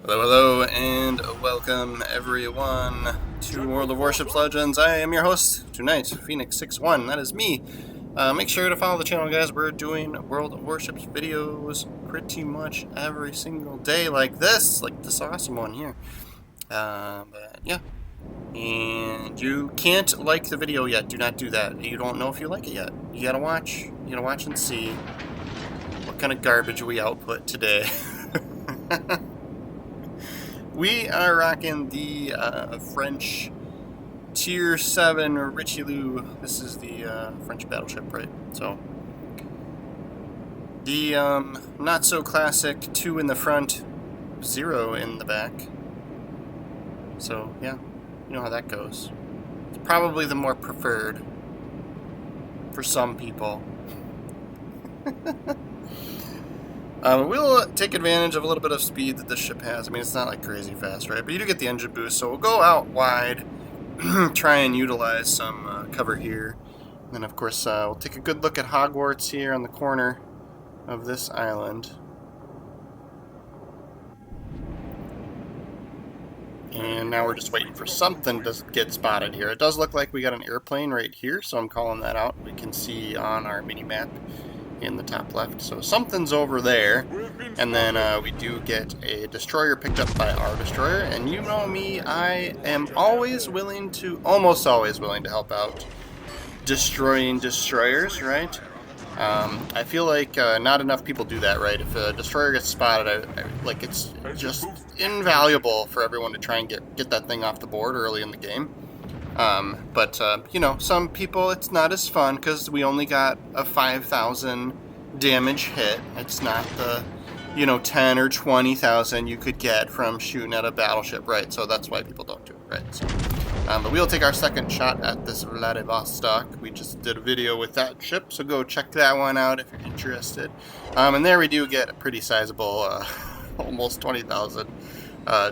Hello, hello, and welcome everyone to World of Warships Legends. I am your host tonight, Phoenix61. That is me. Make sure to follow the channel, guys. We're doing World of Warships videos pretty much every single day, like this awesome one here. But yeah, and you can't like the video yet. Do not do that. You don't know if you like it yet. You gotta watch. You gotta watch and see what kind of garbage we output today. We are rocking the French Tier 7 Richelieu. This is the French battleship, right? So, the not so classic 2 in the front, 0 in the back. So, yeah, you know how that goes. It's probably the more preferred for some people. We'll take advantage of a little bit of speed that this ship has. I mean, it's not like crazy fast, right? But you do get the engine boost, so we'll go out wide, try and utilize some cover here. And then, of course, we'll take a good look at Hogwarts here on the corner of this island. And now we're just waiting for something to get spotted here. It does look like we got an airplane right here, so I'm calling that out. We can see on our mini-map in the top left, so something's over there. And then we do get a destroyer picked up by our destroyer, and you know me, I am almost always willing to help out destroying destroyers, right? I feel like not enough people do that, right? If a destroyer gets spotted, like it's just invaluable for everyone to try and get that thing off the board early in the game. But you know, some people it's not as fun because we only got a 5,000 damage hit. It's not the, 10 or 20,000 you could get from shooting at a battleship, right? So that's why people don't do it, right? So, but we'll take our second shot at this Vladivostok. We just did a video with that ship, so go check that one out if you're interested. And there we do get a pretty sizable, almost 20,000.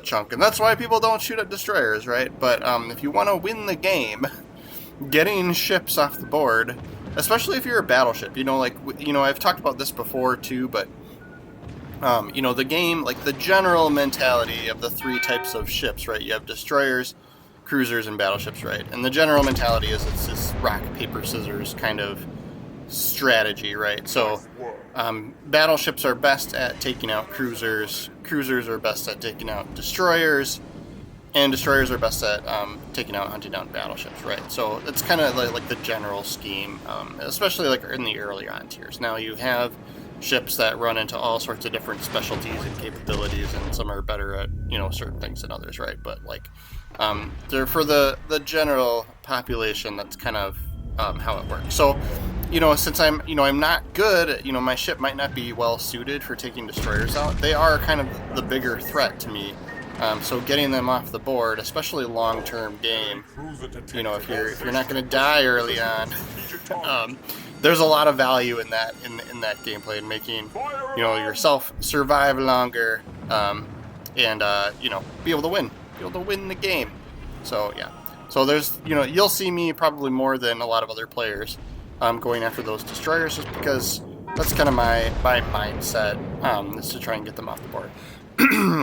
Chunk, and that's why people don't shoot at destroyers, right? But if you want to win the game, getting ships off the board, especially if you're a battleship, I've talked about this before too, but the game, like the general mentality of the 3 types of ships, right? You have destroyers, cruisers, and battleships, right? And the general mentality is it's this rock, paper, scissors kind of strategy, right? So battleships are best at taking out cruisers, cruisers are best at taking out destroyers, and destroyers are best at hunting down battleships, right? So it's kind of like the general scheme, especially like in the earlier on tiers. Now you have ships that run into all sorts of different specialties and capabilities, and some are better at certain things than others, right? But like they're for the general population, that's kind of how it works. So since I'm not good, my ship might not be well suited for taking destroyers out. They are kind of the bigger threat to me. So getting them off the board, especially long-term game, if you're not going to die early on, there's a lot of value in that gameplay and making yourself survive longer, and be able to win the game. So yeah. So there's you'll see me probably more than a lot of other players going after those destroyers, just because that's kind of my mindset, is to try and get them off the board.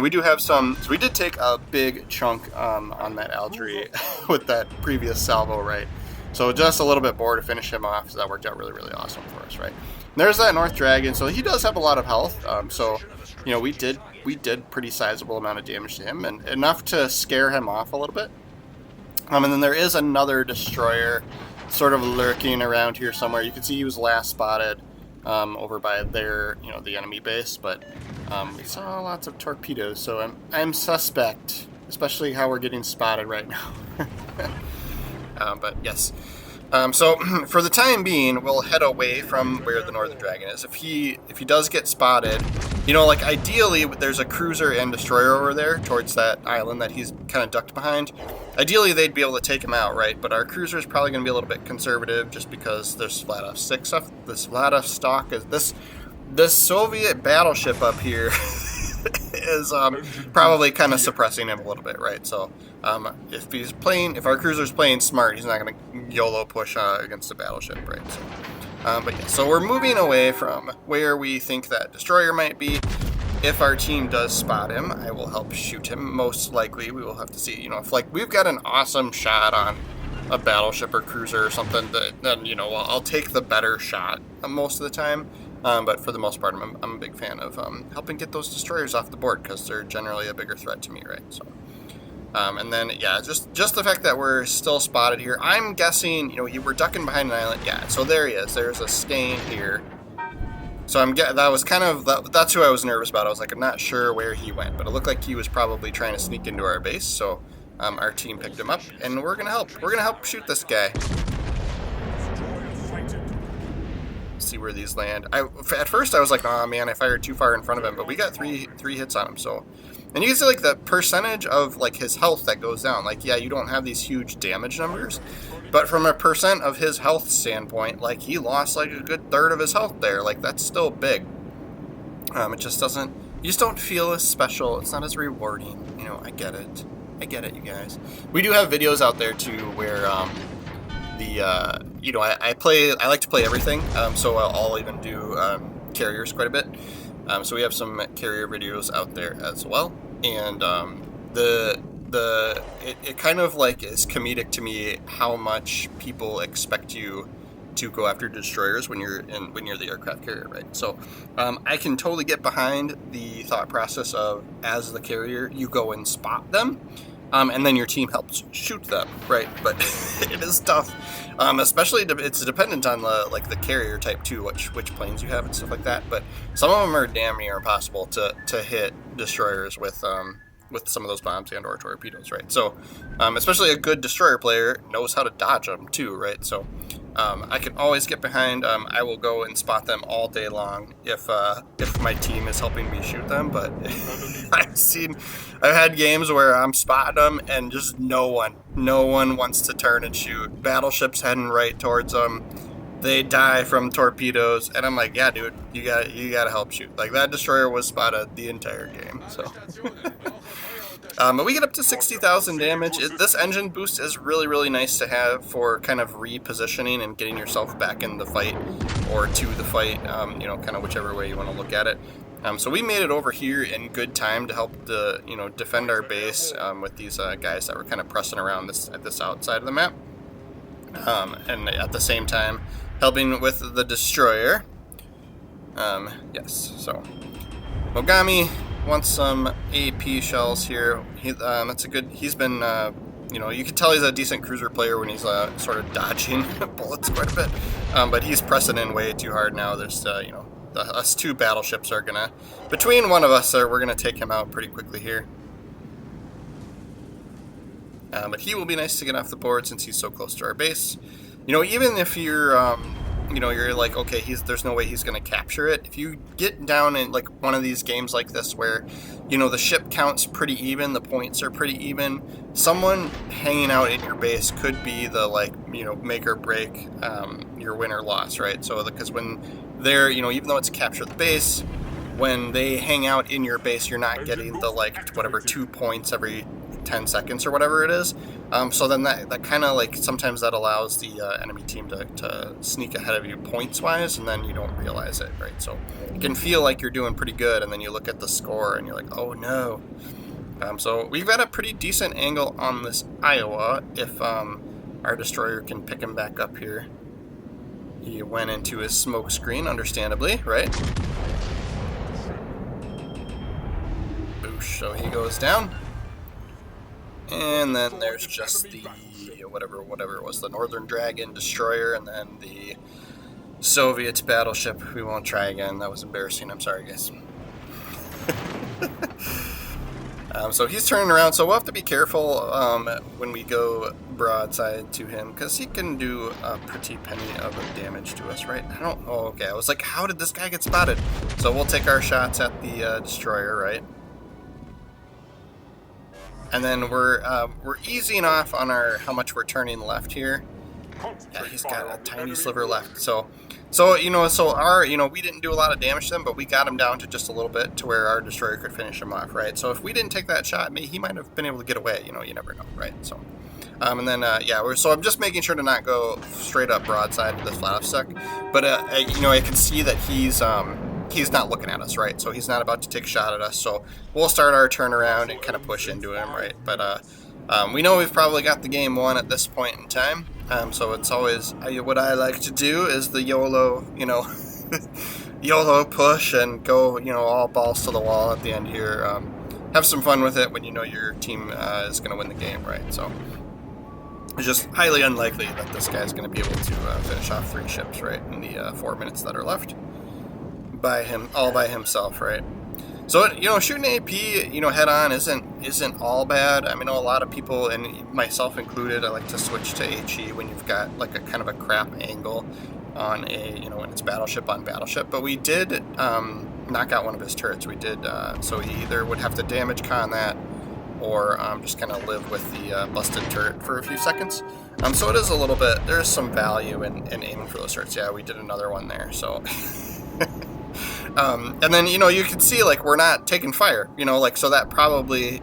We do have so we did take a big chunk on that Algerie with that previous salvo, right? So just a little bit more to finish him off, so that worked out really, really awesome for us, right? And there's that North Dragon, so he does have a lot of health, so we did pretty sizable amount of damage to him, and enough to scare him off a little bit. And then there is another destroyer sort of lurking around here somewhere. You can see he was last spotted over by their, the enemy base, but we saw lots of torpedoes, so I'm suspect, especially how we're getting spotted right now. But yes. So for the time being, we'll head away from where the Northern Dragon is. If he does get spotted, ideally there's a cruiser and destroyer over there towards that island that he's kind of ducked behind. Ideally they'd be able to take him out, right? But our cruiser is probably going to be a little bit conservative, just because there's this Vladivostok is this Soviet battleship up here is probably kind of suppressing him a little bit, right? So if our cruiser's playing smart, he's not going to YOLO push against a battleship, right? So, but yeah, so we're moving away from where we think that destroyer might be, if our team does spot him, I will help shoot him. Most likely, we will have to see, you know, if like we've got an awesome shot on a battleship or cruiser or something, then you know, I'll take the better shot most of the time. But for the most part, I'm a big fan of helping get those destroyers off the board because they're generally a bigger threat to me, right? So, and then yeah, just the fact that we're still spotted here. I'm guessing, you know, we're ducking behind an island. Yeah, so there he is. There's a stain here. So that was kind of that's who I was nervous about. I was like, I'm not sure where he went, but it looked like he was probably trying to sneak into our base. So our team picked him up, and we're gonna help. We're gonna help shoot this guy. See where these land. At first I was like, oh man, I fired too far in front of him, but we got three hits on him. So, and you can see like the percentage of like his health that goes down. Like, yeah, you don't have these huge damage numbers, but from a percent of his health standpoint, like he lost like a good third of his health there. Like that's still big. It just doesn't. You just don't feel as special. It's not as rewarding. You know, I get it. I get it, you guys. We do have videos out there too where you know, I like to play everything, so I'll even do carriers quite a bit. So we have some carrier videos out there as well, and it kind of like is comedic to me how much people expect you to go after destroyers when you're the aircraft carrier, right? So I can totally get behind the thought process of, as the carrier, you go and spot them. And then your team helps shoot them, right? But it is tough, especially it's dependent on the carrier type too, which planes you have and stuff like that. But some of them are damn near impossible to hit destroyers with some of those bombs and or torpedoes, right? So especially a good destroyer player knows how to dodge them too, right? So I can always get behind. I will go and spot them all day long if my team is helping me shoot them. But I've had games where I'm spotting them and just no one wants to turn and shoot. Battleships heading right towards them. They die from torpedoes, and I'm like, yeah, dude, you gotta help shoot. Like that destroyer was spotted the entire game. So. But we get up to 60,000 damage. This engine boost is really, really nice to have for kind of repositioning and getting yourself back in the fight or to the fight, you know, kind of whichever way you want to look at it. So we made it over here in good time to help defend our base with these guys that were kind of pressing around at this outside of the map. And at the same time, helping with the destroyer. Yes, so Mogami wants some AP shells here. He's been, you know, you can tell he's a decent cruiser player when he's sort of dodging bullets quite a bit. But he's pressing in way too hard now. There's, you know, us two battleships are gonna, between one of us, we're gonna take him out pretty quickly here. But he will be nice to get off the board since he's so close to our base. You know, even if you're, you know, you're like, okay, there's no way he's going to capture it. If you get down in like one of these games like this where, you know, the ship count's pretty even, the points are pretty even, someone hanging out in your base could be the, like, you know, make or break your win or loss, right? So because when they're, you know, even though it's capture the base, when they hang out in your base, you're not getting the, like, whatever, 2 points every 10 seconds or whatever it is. So then that kind of like sometimes that allows the enemy team to sneak ahead of you points wise, and then you don't realize it, right? So it can feel like you're doing pretty good, and then you look at the score and you're like, oh no. So we've got a pretty decent angle on this Iowa if our destroyer can pick him back up here. He went into his smoke screen, understandably, right? Boosh, so he goes down. And then there's just the, whatever it was, the Northern Dragon destroyer, and then the Soviet battleship. We won't try again. That was embarrassing. I'm sorry, guys. So he's turning around, so we'll have to be careful when we go broadside to him, because he can do a pretty penny of damage to us, right? I don't know. Okay, I was like, how did this guy get spotted? So we'll take our shots at the destroyer, right? And then we're easing off on how much we're turning left here. Yeah, he's got a tiny sliver left. So you know, we didn't do a lot of damage to him, but we got him down to just a little bit to where our destroyer could finish him off, right? So if we didn't take that shot, he might have been able to get away. You know, you never know, right? So, and then so I'm just making sure to not go straight up broadside to the flat stuck. But you know, I can see that he's he's not looking at us, right? So he's not about to take a shot at us. So we'll start our turnaround and kind of push into him, right? But we know we've probably got the game won at this point in time. So it's always what I like to do is the YOLO, YOLO push and go, all balls to the wall at the end here. Have some fun with it when you know your team is going to win the game, right? So it's just highly unlikely that this guy's going to be able to finish off 3 ships, right, in the 4 minutes that are left all by himself, right? So shooting AP, head on isn't all bad. I mean, a lot of people, and myself included, I like to switch to HE when you've got like a kind of a crap angle on a when it's battleship on battleship. But we did knock out one of his turrets. We did, so he either would have to damage con that, or just kind of live with the busted turret for a few seconds. So it is a little bit, there's some value in aiming for those turrets. Yeah, we did another one there, so. And then, you can see, like, we're not taking fire, so that probably,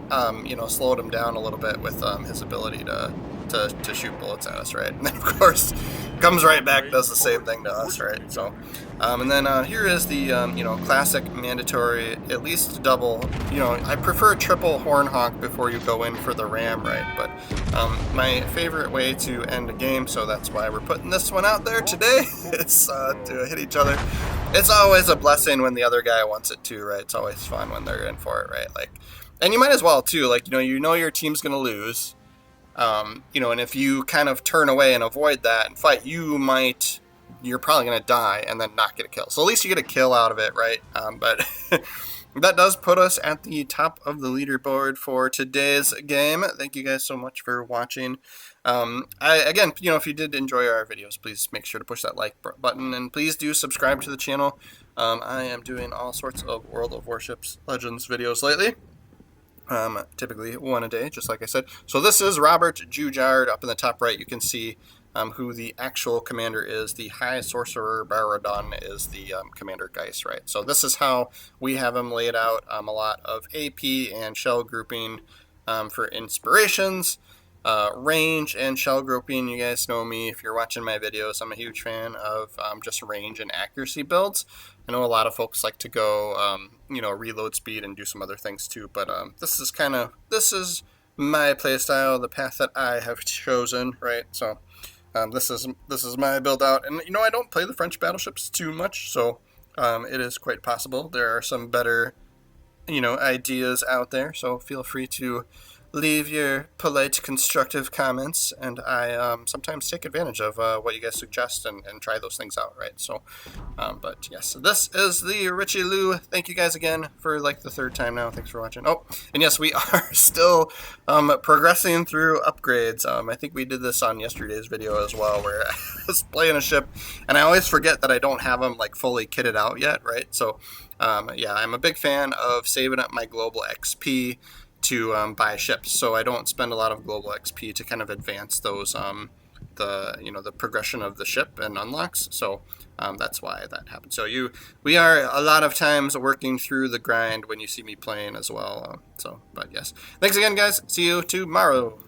slowed him down a little bit with his ability to shoot bullets at us, right? And then, of course, comes right back, does the same thing to us, right? So, and then here is the, classic mandatory, at least double, I prefer triple horn honk before you go in for the ram, right? But my favorite way to end a game, so that's why we're putting this one out there today, is to hit each other. It's always a blessing when the other guy wants it too, right? It's always fun when they're in for it, right? Like, and you might as well too, like, your team's gonna lose. And if you kind of turn away and avoid that and fight, you're probably going to die and then not get a kill. So at least you get a kill out of it, right? But that does put us at the top of the leaderboard for today's game. Thank you guys so much for watching. Again, if you did enjoy our videos, please make sure to push that like button, and please do subscribe to the channel. I am doing all sorts of World of Warships Legends videos lately. Typically one a day, just like I said. So this is Robert Jujard. Up in the top right, you can see who the actual commander is. The High Sorcerer Baradon is the Commander Geist, right? So this is how we have him laid out. A lot of AP and shell grouping for inspirations. Range and shell grouping, you guys know me. If you're watching my videos, I'm a huge fan of just range and accuracy builds. I know a lot of folks like to go, reload speed and do some other things too, but this is my playstyle, the path that I have chosen, right? So this is my build out, and I don't play the French battleships too much, so it is quite possible there are some better, ideas out there. So feel free to leave your polite, constructive comments, and I sometimes take advantage of what you guys suggest and try those things out, right? So, but yes, this is the Richelieu. Thank you guys again for like the 3rd time now. Thanks for watching. Oh, and yes, we are still progressing through upgrades. I think we did this on yesterday's video as well, where I was playing a ship, and I always forget that I don't have them like fully kitted out yet, right? So, yeah, I'm a big fan of saving up my global XP to buy ships, so I don't spend a lot of global XP to kind of advance those the progression of the ship and unlocks. So that's why that happens. So we are a lot of times working through the grind when you see me playing as well. But yes, thanks again, guys. See you tomorrow.